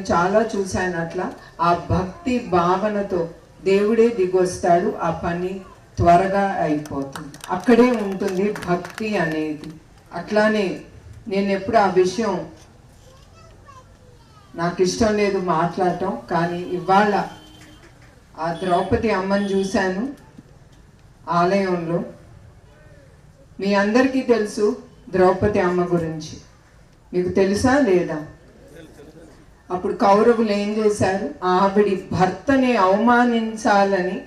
చాలా చూశాను అట్లా. ఆ భక్తి భావనతో దేవుడే దిగొస్తాడు, ఆ పని త్వరగా అయిపోతుంది. అక్కడే ఉంటుంది భక్తి అనేది. అట్లానే నేను ఎప్పుడు ఆ విషయం నాకు ఇష్టం లేదు మాట్లాడటం, కానీ ఇవాళ ఆ ద్రౌపది అమ్మని చూశాను ఆలయంలో. మీ అందరికీ తెలుసు ద్రౌపది అమ్మ గురించి, మీకు తెలుసా లేదా? అప్పుడు కౌరవులు ఏం చేశారు? ఆవిడి భర్తని అవమానించాలని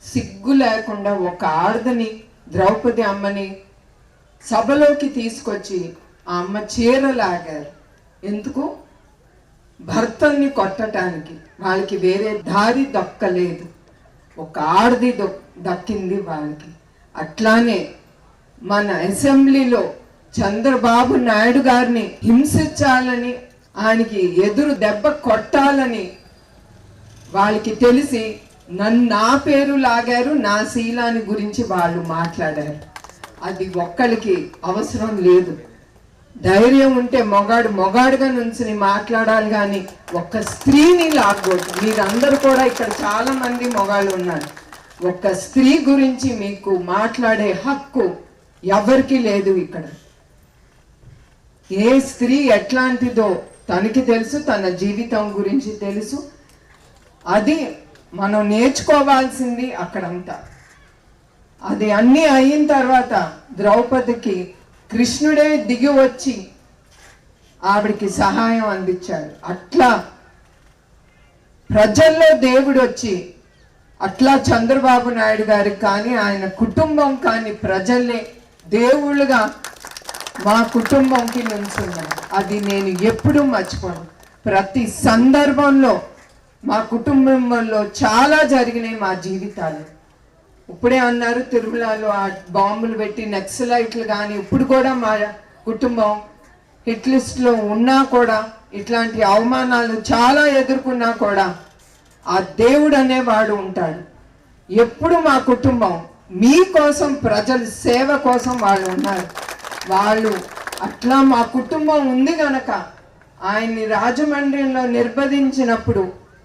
సిగ్గు లేకుండా ఒక ఆడదని ద్రౌపది అమ్మని సభలోకి తీసుకొచ్చి ఆ అమ్మ చీరలాగారు. ఎందుకు? భర్తని కొట్టడానికి. వాళ్ళకి వేరే దారి దక్కలేదు, ఒక ఆడది దక్కింది వాళ్ళకి. అట్లానే మన అసెంబ్లీలో చంద్రబాబు నాయుడు గారిని హింసించాలని, ఆయనకి ఎదురు దెబ్బ కొట్టాలని వాళ్ళకి తెలిసి నా పేరు లాగారు, నా శీలాన్ని గురించి వాళ్ళు మాట్లాడారు. అది ఒక్కరికి అవసరం లేదు. ధైర్యం ఉంటే మొగాడుగా నుంచి మాట్లాడాలి, కానీ ఒక్క స్త్రీని లాగకూడదు. మీరందరూ కూడా ఇక్కడ చాలా మంది మొగాళ్ళు ఉన్నారు. ఒక్క స్త్రీ గురించి మీకు మాట్లాడే హక్కు ఎవరికి లేదు ఇక్కడ. ఏ స్త్రీ ఎట్లాంటిదో తనకి తెలుసు, తన జీవితం గురించి తెలుసు. అది మనం నేర్చుకోవాల్సింది అక్కడంతా. అది అన్నీ అయిన తర్వాత ద్రౌపదికి కృష్ణుడే దిగి వచ్చి ఆవిడికి సహాయం అందించాడు. అట్లా ప్రజల్లో దేవుడు వచ్చి, అట్లా చంద్రబాబు నాయుడు గారికి కానీ ఆయన కుటుంబం కానీ ప్రజల్ని దేవుళ్ళుగా మా కుటుంబంకి నుంచున్నాను. అది నేను ఎప్పుడూ మర్చిపోను. ప్రతి సందర్భంలో మా కుటుంబంలో చాలా జరిగినాయి మా జీవితాలు. ఇప్పుడే అన్నారు తిరుమలలో ఆ బాంబులు పెట్టి నక్సలైట్లు, కానీ ఇప్పుడు కూడా మా కుటుంబం హిట్ లిస్ట్లో ఉన్నా కూడా, ఇట్లాంటి అవమానాలు చాలా ఎదుర్కొన్నా కూడా ఆ దేవుడు అనేవాడు ఉంటాడు. ఎప్పుడు మా కుటుంబం మీకోసం, ప్రజల సేవ కోసం వాళ్ళు ఉన్నారు. వాళ్ళు అట్లా మా కుటుంబం ఉంది గనక ఆయన్ని రాజమండ్రిలో నిర్బంధించినప్పుడు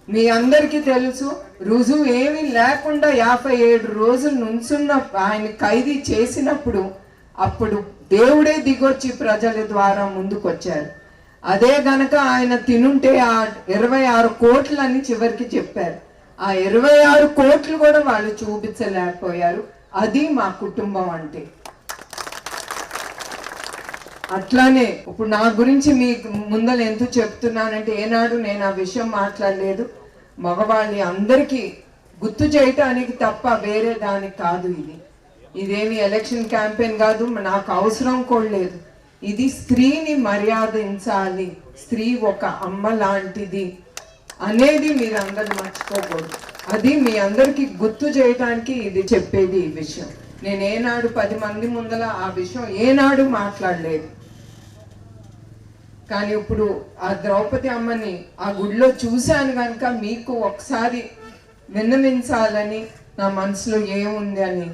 మీ అందరికీ తెలుసు, రుజువు ఏమీ లేకుండా 57 రోజులు నుంచున్న ఆయన ఖైదీ చేసినప్పుడు అప్పుడు దేవుడే దిగొచ్చి ప్రజల ద్వారా ముందుకొచ్చారు. అదే గనక ఆయన తినుంటే ఆ 26 కోట్లని చివరికి చెప్పారు. ఆ 26 కోట్లు కూడా వాళ్ళు చూపించలేకపోయారు. అది మా కుటుంబం అంటే. అట్లానే ఇప్పుడు నా గురించి మీ ముందర ఎందుకు చెప్తున్నానంటే, ఏనాడు నేను ఆ విషయం మాట్లాడలేదు. మగవాళ్ళని అందరికీ గుర్తు చేయటానికి తప్ప వేరే దానికి కాదు. ఇదేమి ఎలక్షన్ క్యాంపెయిన్ కాదు, నాకు అవసరం కూడా లేదు. ఇది స్త్రీని మర్యాదించాలి, స్త్రీ ఒక అమ్మ లాంటిది అనేది మీరందరూ మర్చిపోకూడదు. అది మీ అందరికీ గుర్తు చేయడానికి ఇది చెప్పేది ఈ విషయం. నేను ఏనాడు 10 మంది ముందర ఆ విషయం ఏనాడు మాట్లాడలేదు. కానీ ఇప్పుడు ఆ ద్రౌపది అమ్మని ఆ గుడిలో చూశాను కనుక మీకు ఒకసారి విన్నవించాలని నా మనసులో ఏముంది అని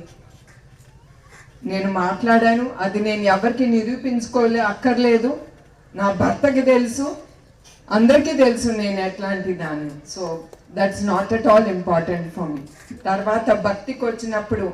నేను మాట్లాడాను. అది నేను ఎవరికి అక్కర్లేదు. నా భర్తకి తెలుసు, అందరికీ తెలుసు నేను ఎట్లాంటి దాన్ని. So that's not at all important for me. తర్వాత భక్తికి వచ్చినప్పుడు